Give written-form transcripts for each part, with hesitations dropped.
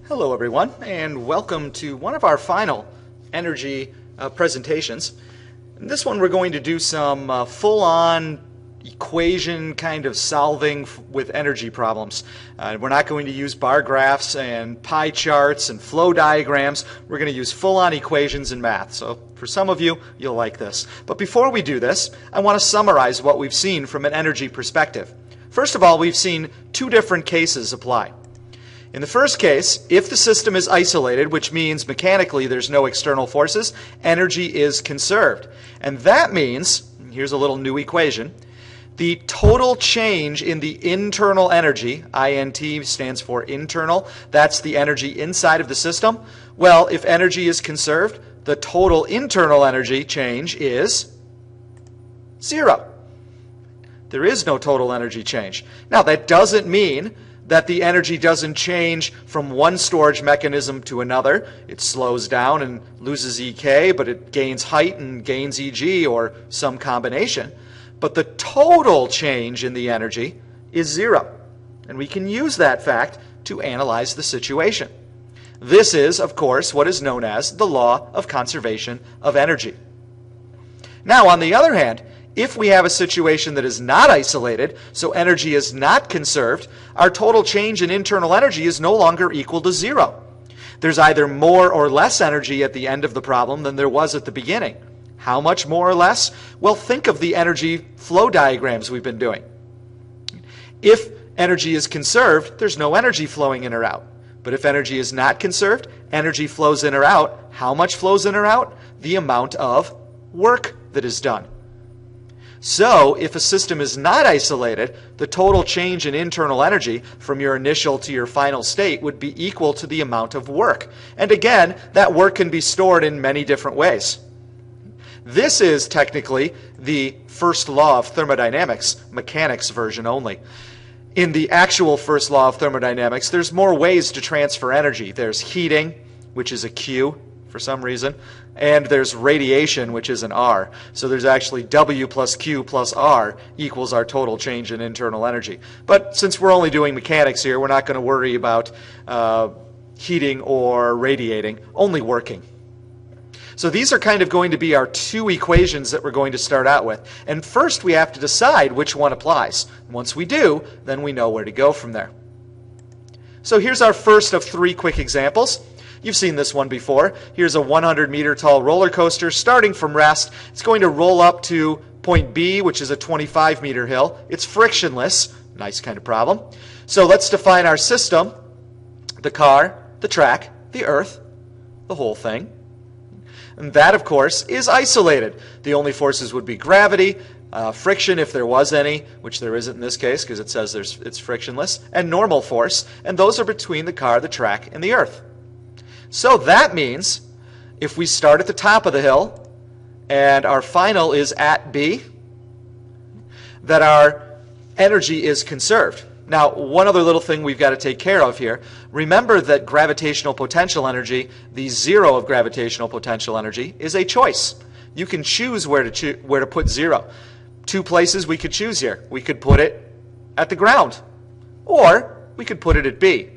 Hello everyone, and welcome to one of our final energy presentations. In this one we're going to do some full-on equation kind of solving with energy problems. We're not going to use bar graphs and pie charts and flow diagrams. We're going to use full-on equations in math. So for some of you, you'll like this. But before we do this, I want to summarize what we've seen from an energy perspective. First of all, we've seen two different cases apply. In the first case, if the system is isolated, which means mechanically there's no external forces, energy is conserved. And that means, here's a little new equation, the total change in the internal energy, INT stands for internal, that's the energy inside of the system. Well, if energy is conserved, the total internal energy change is 0. There is no total energy change. Now, that doesn't mean that the energy doesn't change from one storage mechanism to another. It slows down and loses EK, but it gains height and gains EG, or some combination. But the total change in the energy is 0. And we can use that fact to analyze the situation. This is, of course, what is known as the law of conservation of energy. Now, on the other hand, if we have a situation that is not isolated, so energy is not conserved, our total change in internal energy is no longer equal to 0. There's either more or less energy at the end of the problem than there was at the beginning. How much more or less? Well, think of the energy flow diagrams we've been doing. If energy is conserved, there's no energy flowing in or out. But if energy is not conserved, energy flows in or out. How much flows in or out? The amount of work that is done. So, if a system is not isolated, the total change in internal energy from your initial to your final state would be equal to the amount of work. And again, that work can be stored in many different ways. This is technically the first law of thermodynamics, mechanics version only. In the actual first law of thermodynamics, there's more ways to transfer energy. There's heating, which is a Q for some reason, and there's radiation, which is an R. So there's actually W plus Q plus R equals our total change in internal energy. But since we're only doing mechanics here, we're not going to worry about heating or radiating, only working. So these are kind of going to be our two equations that we're going to start out with. And first we have to decide which one applies. Once we do, then we know where to go from there. So here's our first of three quick examples. You've seen this one before. Here's a 100-meter tall roller coaster starting from rest. It's going to roll up to point B, which is a 25-meter hill. It's frictionless. Nice kind of problem. So let's define our system: the car, the track, the earth, the whole thing. And that, of course, is isolated. The only forces would be gravity, friction if there was any, which there isn't in this case because it says it's frictionless, and normal force. And those are between the car, the track, and the earth. So that means if we start at the top of the hill and our final is at B, that our energy is conserved. Now, one other little thing we've got to take care of here. Remember that gravitational potential energy, the zero of gravitational potential energy, is a choice. You can choose where to put zero. Two places we could choose here. We could put it at the ground, or we could put it at B.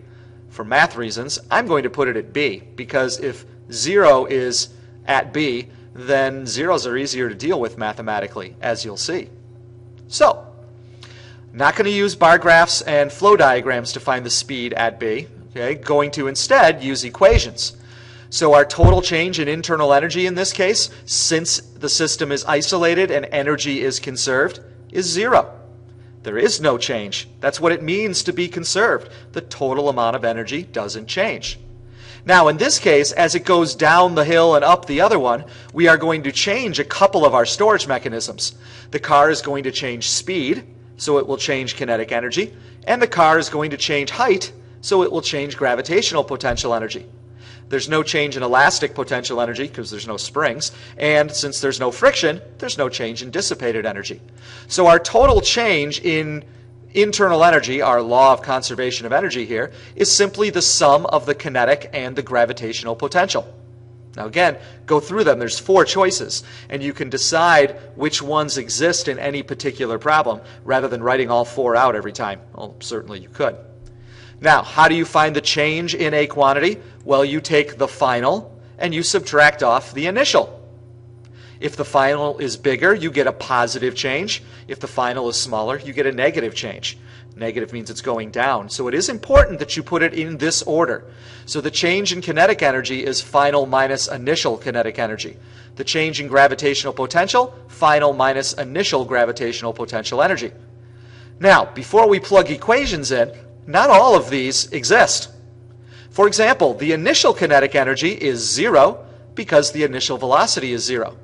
For math reasons, I'm going to put it at B, because if 0 is at B, then zeros are easier to deal with mathematically, as you'll see. So, not going to use bar graphs and flow diagrams to find the speed at B. Okay? Going to instead use equations. So our total change in internal energy in this case, since the system is isolated and energy is conserved, is 0. There is no change. That's what it means to be conserved. The total amount of energy doesn't change. Now, in this case, as it goes down the hill and up the other one, we are going to change a couple of our storage mechanisms. The car is going to change speed, so it will change kinetic energy, and the car is going to change height, so it will change gravitational potential energy. There's no change in elastic potential energy because there's no springs, and since there's no friction, there's no change in dissipated energy. So our total change in internal energy, our law of conservation of energy here, is simply the sum of the kinetic and the gravitational potential. Now again, go through them. There's 4 choices, and you can decide which ones exist in any particular problem rather than writing all 4 out every time. Well, certainly you could. Now, how do you find the change in a quantity? Well, you take the final and you subtract off the initial. If the final is bigger, you get a positive change. If the final is smaller, you get a negative change. Negative means it's going down. So it is important that you put it in this order. So the change in kinetic energy is final minus initial kinetic energy. The change in gravitational potential, final minus initial gravitational potential energy. Now, before we plug equations in, not all of these exist. For example, the initial kinetic energy is 0 because the initial velocity is 0.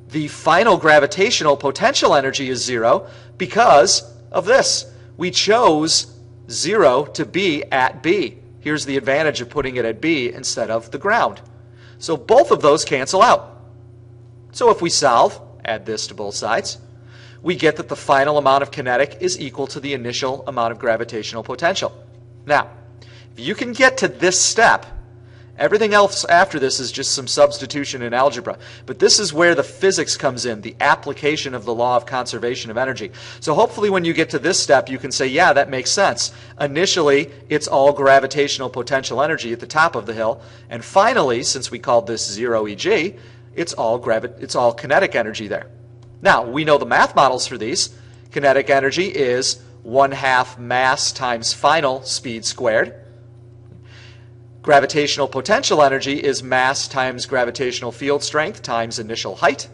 The final gravitational potential energy is 0 because of this. We chose 0 to be at B. Here's the advantage of putting it at B instead of the ground. So both of those cancel out. So if we solve, add this to both sides, we get that the final amount of kinetic is equal to the initial amount of gravitational potential. Now, if you can get to this step, everything else after this is just some substitution in algebra. But this is where the physics comes in, the application of the law of conservation of energy. So hopefully when you get to this step, you can say, yeah, that makes sense. Initially, it's all gravitational potential energy at the top of the hill. And finally, since we called this 0 EG, it's all kinetic energy there. Now, we know the math models for these. Kinetic energy is 1/2 mass times final speed squared. Gravitational potential energy is mass times gravitational field strength times initial height.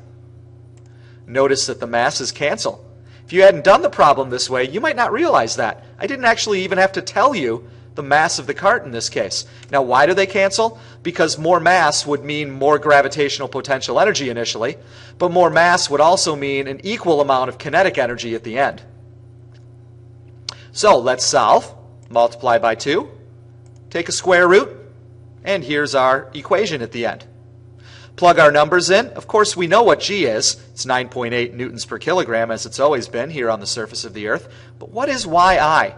Notice that the masses cancel. If you hadn't done the problem this way, you might not realize that. I didn't actually even have to tell you the mass of the cart in this case. Now, why do they cancel? Because more mass would mean more gravitational potential energy initially, but more mass would also mean an equal amount of kinetic energy at the end. So let's solve. Multiply by 2. Take a square root. And here's our equation at the end. Plug our numbers in. Of course, we know what G is. It's 9.8 newtons per kilogram, as it's always been here on the surface of the Earth. But what is Yi?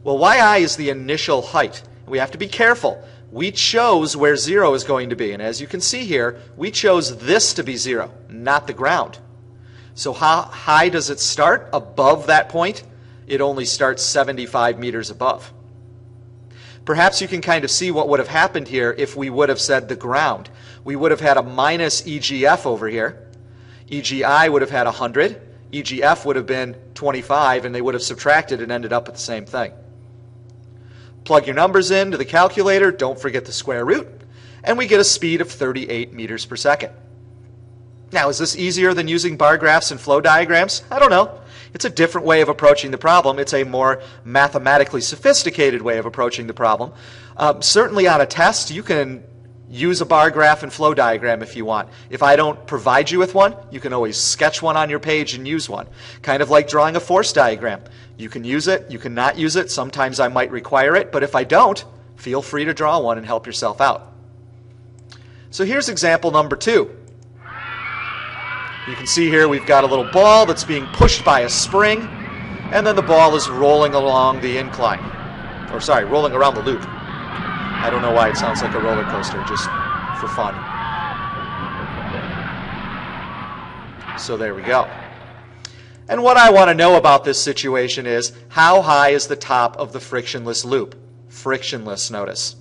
Well, Yi is the initial height. We have to be careful. We chose where 0 is going to be. And as you can see here, we chose this to be 0, not the ground. So how high does it start? Above that point, it only starts 75 meters above. Perhaps you can kind of see what would have happened here if we would have said the ground. We would have had a minus EGF over here. EGI would have had 100. EGF would have been 25, and they would have subtracted and ended up at the same thing. Plug your numbers into the calculator. Don't forget the square root. And we get a speed of 38 meters per second. Now, is this easier than using bar graphs and flow diagrams? I don't know. It's a different way of approaching the problem. It's a more mathematically sophisticated way of approaching the problem. Certainly on a test, you can use a bar graph and flow diagram if you want. If I don't provide you with one, you can always sketch one on your page and use one. Kind of like drawing a force diagram. You can use it, you can not use it. Sometimes I might require it, but if I don't, feel free to draw one and help yourself out. So here's example number 2. You can see here we've got a little ball that's being pushed by a spring, and then the ball is rolling along the incline. Or sorry, rolling around the loop. I don't know why it sounds like a roller coaster, just for fun. So there we go. And what I want to know about this situation is, how high is the top of the frictionless loop? Frictionless, notice.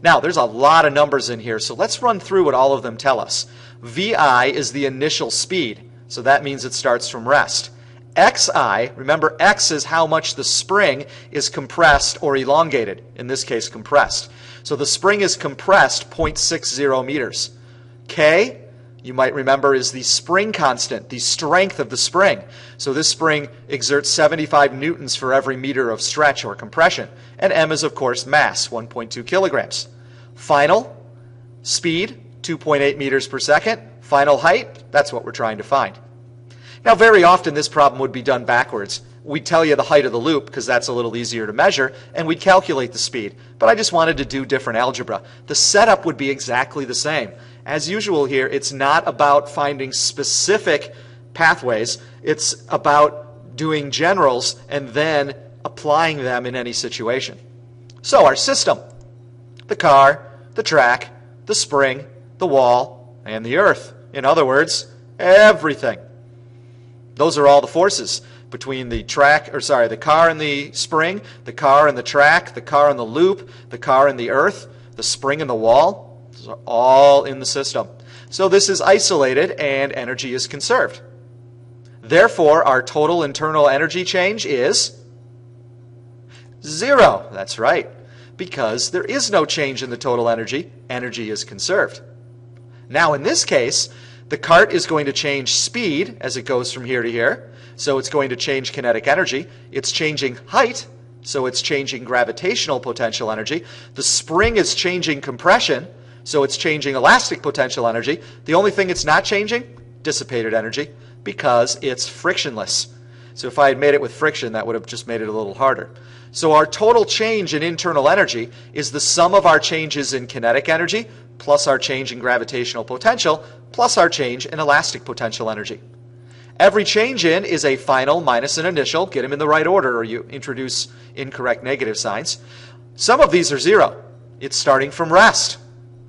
Now, there's a lot of numbers in here, so let's run through what all of them tell us. VI is the initial speed, so that means it starts from rest. XI, remember X is how much the spring is compressed or elongated, in this case compressed. So the spring is compressed 0.60 meters. K, you might remember, is the spring constant, the strength of the spring. So this spring exerts 75 newtons for every meter of stretch or compression. And M is, of course, mass, 1.2 kilograms. Final speed, 2.8 meters per second. Final height, that's what we're trying to find. Now, very often this problem would be done backwards. We'd tell you the height of the loop because that's a little easier to measure, and we'd calculate the speed. But I just wanted to do different algebra. The setup would be exactly the same. As usual here, it's not about finding specific pathways. It's about doing generals and then applying them in any situation. So our system: the car, the track, the spring, the wall, and the earth. In other words, everything. Those are all the forces. between the car and the spring, the car and the track, the car and the loop, the car and the earth, the spring and the wall. Those are all in the system. So this is isolated and energy is conserved. Therefore, our total internal energy change is 0. That's right. Because there is no change in the total energy. Energy is conserved. Now, in this case, the cart is going to change speed as it goes from here to here. So it's going to change kinetic energy. It's changing height, so it's changing gravitational potential energy. The spring is changing compression, so it's changing elastic potential energy. The only thing it's not changing, dissipated energy, because it's frictionless. So if I had made it with friction, that would have just made it a little harder. So our total change in internal energy is the sum of our changes in kinetic energy plus our change in gravitational potential plus our change in elastic potential energy. Every change in is a final minus an initial. Get them in the right order or you introduce incorrect negative signs. Some of these are 0. It's starting from rest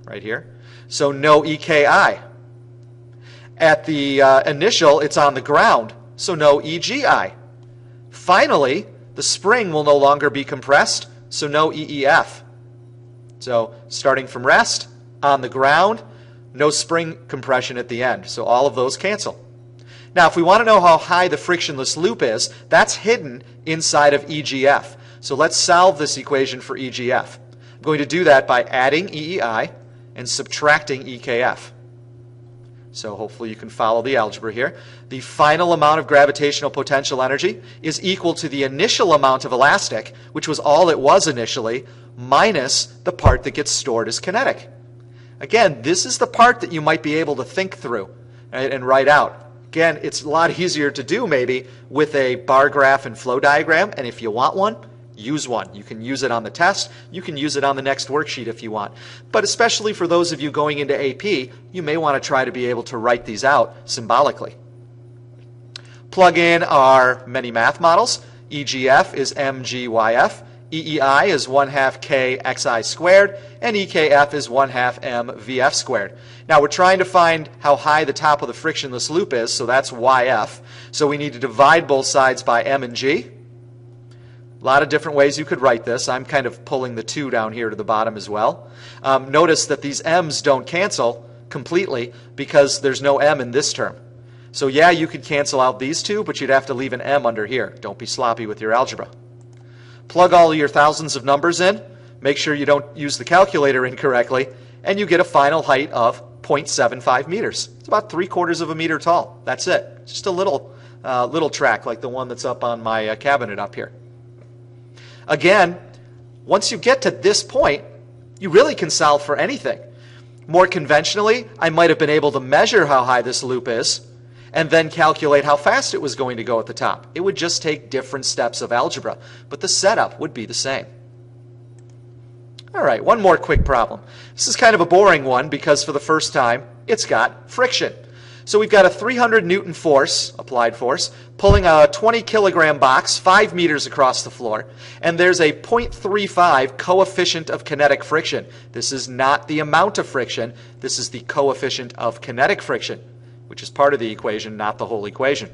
right here. So no EKI. At the initial, it's on the ground. So no EGI. Finally, the spring will no longer be compressed. So no EEF. So starting from rest, on the ground, no spring compression at the end. So all of those cancel. Now, if we want to know how high the frictionless loop is, that's hidden inside of EGF. So let's solve this equation for EGF. I'm going to do that by adding EEI and subtracting EKF. So hopefully you can follow the algebra here. The final amount of gravitational potential energy is equal to the initial amount of elastic, which was all it was initially, minus the part that gets stored as kinetic. Again, this is the part that you might be able to think through, right, and write out. Again, it's a lot easier to do maybe with a bar graph and flow diagram, and if you want one, use one. You can use it on the test. You can use it on the next worksheet if you want. But especially for those of you going into AP, you may want to try to be able to write these out symbolically. Plug in our many math models. EGF is mgyf. EEI is 1/2 kxi squared, and EKF is 1/2 mvf squared. Now we're trying to find how high the top of the frictionless loop is, so that's yf. So we need to divide both sides by m and g. A lot of different ways you could write this. I'm kind of pulling the 2 down here to the bottom as well. Notice that these m's don't cancel completely because there's no m in this term. So yeah, you could cancel out these 2, but you'd have to leave an m under here. Don't be sloppy with your algebra. Plug all of your thousands of numbers in. Make sure you don't use the calculator incorrectly, and you get a final height of 0.75 meters. It's about 3/4 of a meter tall. That's it. Just a little track like the one that's up on my cabinet up here. Again, once you get to this point, you really can solve for anything. More conventionally, I might have been able to measure how high this loop is and then calculate how fast it was going to go at the top. It would just take different steps of algebra, but the setup would be the same. All right, one more quick problem. This is kind of a boring one because for the first time, it's got friction. So we've got a 300 Newton force, applied force, pulling a 20 kilogram box 5 meters across the floor, and there's a 0.35 coefficient of kinetic friction. This is not the amount of friction, this is the coefficient of kinetic friction, which is part of the equation, not the whole equation.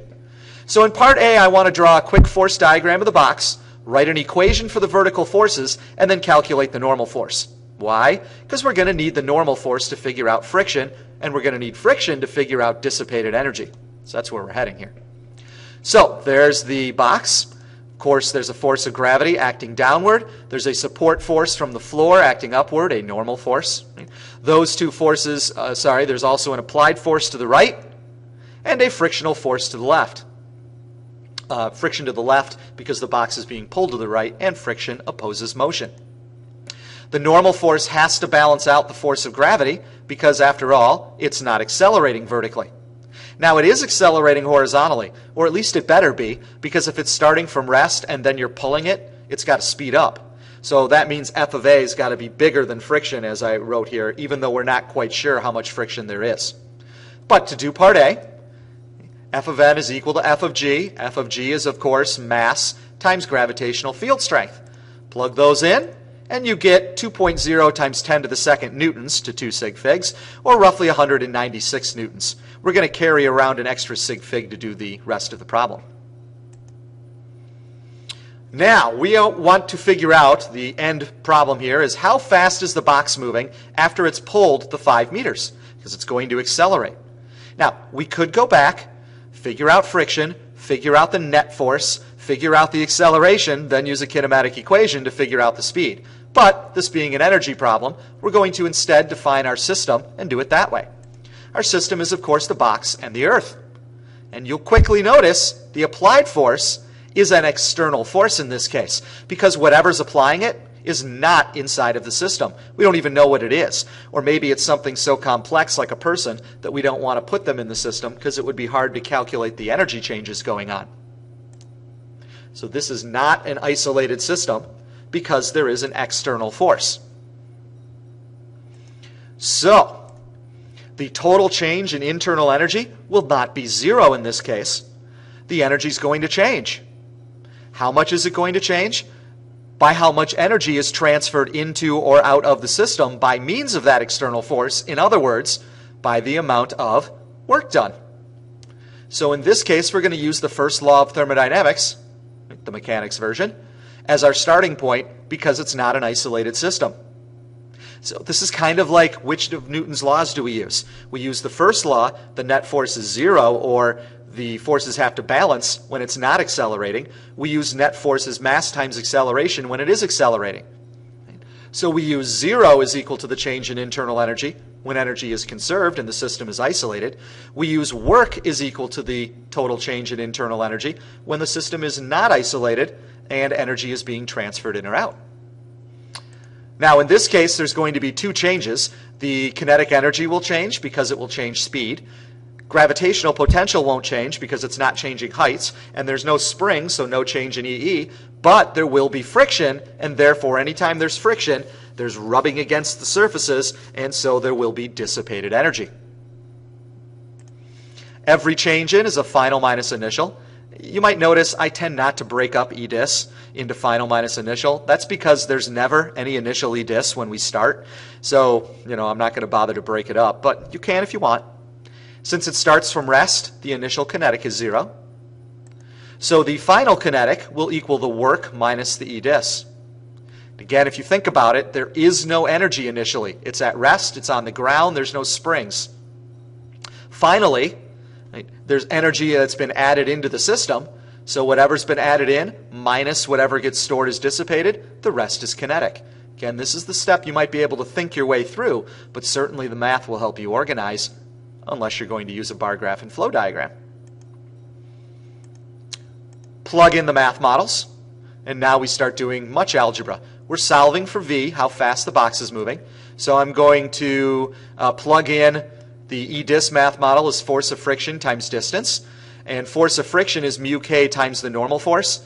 So in part A, I want to draw a quick force diagram of the box, write an equation for the vertical forces, and then calculate the normal force. Why? Because we're going to need the normal force to figure out friction, and we're going to need friction to figure out dissipated energy. So that's where we're heading here. So there's the box. Of course, there's a force of gravity acting downward. There's a support force from the floor acting upward, a normal force. Those two forces, there's also an applied force to the right and a frictional force to the left. Friction to the left because the box is being pulled to the right, and friction opposes motion. The normal force has to balance out the force of gravity because, after all, it's not accelerating vertically. Now, it is accelerating horizontally, or at least it better be, because if it's starting from rest and then you're pulling it, it's got to speed up. So that means F of A has got to be bigger than friction, as I wrote here, even though we're not quite sure how much friction there is. But to do part A, F of N is equal to F of G. F of G is, of course, mass times gravitational field strength. Plug those in, and you get 2.0 times 10 to the second newtons to 2 sig figs, or roughly 196 newtons. We're going to carry around an extra sig fig to do the rest of the problem. Now, we want to figure out the end problem here is how fast is the box moving after it's pulled the 5 meters, because it's going to accelerate. Now, we could go back, figure out friction, figure out the net force, figure out the acceleration, then use a kinematic equation to figure out the speed. But, this being an energy problem, we're going to instead define our system and do it that way. Our system is, of course, the box and the Earth. And you'll quickly notice the applied force is an external force in this case, because whatever's applying it is not inside of the system. We don't even know what it is. Or maybe it's something so complex like a person that we don't want to put them in the system because it would be hard to calculate the energy changes going on. So this is not an isolated system because there is an external force. So, the total change in internal energy will not be zero in this case. The energy is going to change. How much is it going to change? By how much energy is transferred into or out of the system by means of that external force. In other words, by the amount of work done. So in this case, we're going to use the first law of thermodynamics, the mechanics version, as our starting point because it's not an isolated system. So this is kind of like, which of Newton's laws do we use? We use the first law, the net force is zero, or the forces have to balance when it's not accelerating. We use net force as mass times acceleration when it is accelerating. So we use zero is equal to the change in internal energy when energy is conserved and the system is isolated. We use work is equal to the total change in internal energy when the system is not isolated and energy is being transferred in or out. Now in this case there's going to be two changes. The kinetic energy will change because it will change speed. Gravitational potential won't change because it's not changing heights, and there's no spring, so no change in EE, but there will be friction, and therefore anytime there's friction, there's rubbing against the surfaces, and so there will be dissipated energy. Every change in is a final minus initial. You might notice I tend not to break up EDIS into final minus initial. That's because there's never any initial EDIS when we start, so I'm not going to bother to break it up, but you can if you want. Since it starts from rest, the initial kinetic is zero. So the final kinetic will equal the work minus the EDIS. Again, if you think about it, there is no energy initially. It's at rest, it's on the ground, there's no springs. Finally, there's energy that's been added into the system, so whatever's been added in minus whatever gets stored is dissipated, the rest is kinetic. Again, this is the step you might be able to think your way through, but certainly the math will help you organize unless you're going to use a bar graph and flow diagram. Plug in the math models, and now we start doing much algebra. We're solving for V, how fast the box is moving. So I'm going to plug in the EDIS math model as force of friction times distance, and force of friction is mu k times the normal force.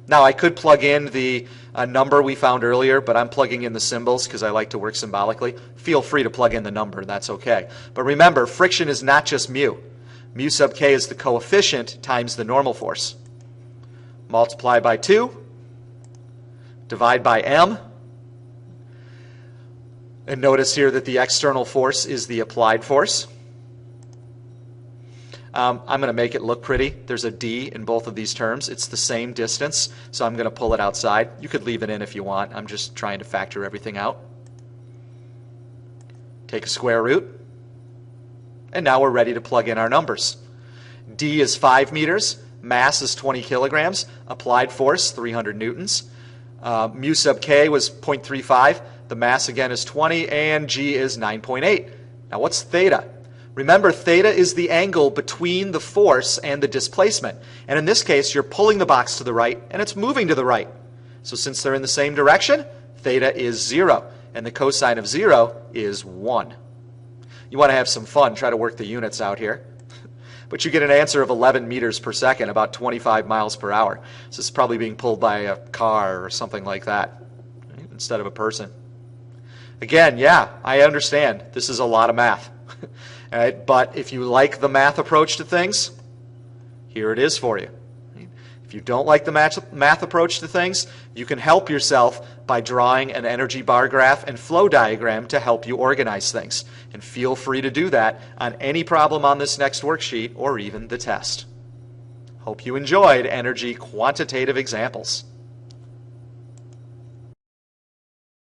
Now I could plug in the number we found earlier, but I'm plugging in the symbols because I like to work symbolically. Feel free to plug in the number, that's okay. But remember, friction is not just mu. Mu sub k is the coefficient times the normal force. Multiply by 2, divide by m, and notice here that the external force is the applied force. I'm going to make it look pretty. There's a d in both of these terms. It's the same distance, so I'm going to pull it outside. You could leave it in if you want. I'm just trying to factor everything out. Take a square root, and now we're ready to plug in our numbers. D is 5 meters, mass is 20 kilograms, applied force 300 newtons. Mu sub k was 0.35, the mass again is 20, and g is 9.8. Now what's theta? Remember, theta is the angle between the force and the displacement. And in this case, you're pulling the box to the right, and it's moving to the right. So since they're in the same direction, theta is 0, and the cosine of 0 is 1. You want to have some fun, try to work the units out here. But you get an answer of 11 meters per second, about 25 miles per hour. So this is probably being pulled by a car or something like that, right, instead of a person. Again, yeah, I understand. This is a lot of math. All right, but if you like the math approach to things, here it is for you. If you don't like the math approach to things, you can help yourself by drawing an energy bar graph and flow diagram to help you organize things. And feel free to do that on any problem on this next worksheet or even the test. Hope you enjoyed energy quantitative examples.